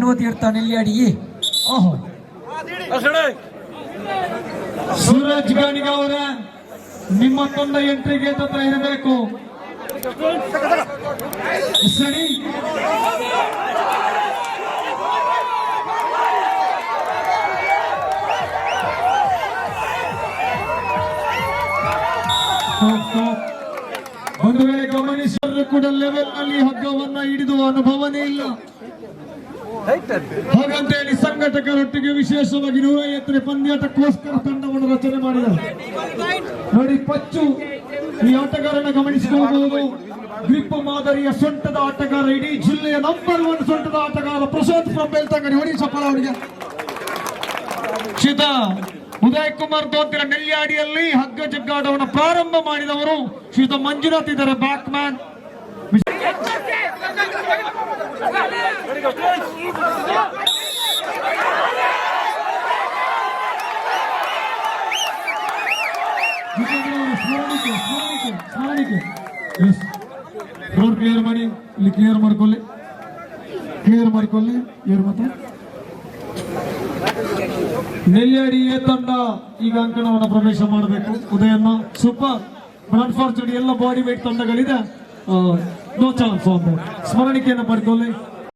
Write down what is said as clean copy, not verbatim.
ಶಿವತೀರ್ಥ ನೆಲ್ಯಾಡಿ. ಓಹೋ, ಸೂರಜ್ ಗಾಣಿಗ ಅವರ ನಿಮ್ಮ ತಂಡ ಎಂಟ್ರಿಗೆ ಹತ್ರ ಇರಬೇಕು. ಸರಿ, ಒಂದು ವೇಳೆ ಗಮನಿಸಿದ್ರು ಕೂಡ ಲೆವೆಲ್ ನಲ್ಲಿ ಹಗ್ಗವನ್ನ ಹಿಡಿದು ಅನುಭವನೇ ಇಲ್ಲ. ಹಾಗಂತ ಹೇಳಿ ಸಂಘಟಕರೊಟ್ಟಿಗೆ ವಿಶೇಷವಾಗಿ 150 ಪಂದ್ಯಾಟಕ್ಕೋಸ್ಕರ ತಂಡವನ್ನು ರಚನೆ ಮಾಡಿದ್ದಾರೆ. ನೋಡಿ, ಪಚ್ಚು ಈ ಆಟಗಾರನ ಗಮನಿಸಿಕೊಳ್ಳಬಹುದು. ಗ್ರಿಪ್ ಮಾದರಿಯ ಸೊಂಟದ ಆಟಗಾರ, ಇಡೀ ಜಿಲ್ಲೆಯ ನಂಬರ್ 1 ಸೊಂಟದ ಆಟಗಾರ ಪ್ರಶಾಂತ್ ಫ್ರಮ್ ಬೆಳ್ತಂಗಡಿ. ಹೊಡಿ ಸಫಲ ಅವರಿಗೆ. ಶ್ರೀತ ಉದಯ್ ಕುಮಾರ್ ದೋತಿರ ನೆಲ್ಯಾಡಿಯಲ್ಲಿ ಹಗ್ಗ ಜಗ್ಗಾಟವನ್ನು ಪ್ರಾರಂಭ ಮಾಡಿದವರು ಶ್ರೀತ ಮಂಜುನಾಥ್ ಇದ್ದಾರೆ, ಬ್ಯಾಕ್ ಮ್ಯಾನ್. ಸ್ಮರಣಿಕೆ ರೋಡ್ ಕ್ಲಿಯರ್ ಮಾಡಿ, ಇಲ್ಲಿ ಕ್ಲಿಯರ್ ಮಾಡ್ಕೊಳ್ಳಿ. ಯಾರು ಮಾತ್ರ ನೆಲ್ಯಾಡಿ ಎ ತಂಡ ಈಗ ಅಂಕಣವನ್ನು ಪ್ರವೇಶ ಮಾಡಬೇಕು. ಉದಯನ್ನ ಸೂಪರ್, ಬಟ್ ಅನ್ಫಾರ್ಚುನೇಟ್ ಎಲ್ಲ ಬಾಡಿ ವೇಟ್ ತಂಡಗಳಿದೆ. No chance. ಸ್ಮರಣಿಕೆಯನ್ನು ಪಡ್ಕೊಳ್ಳಿ.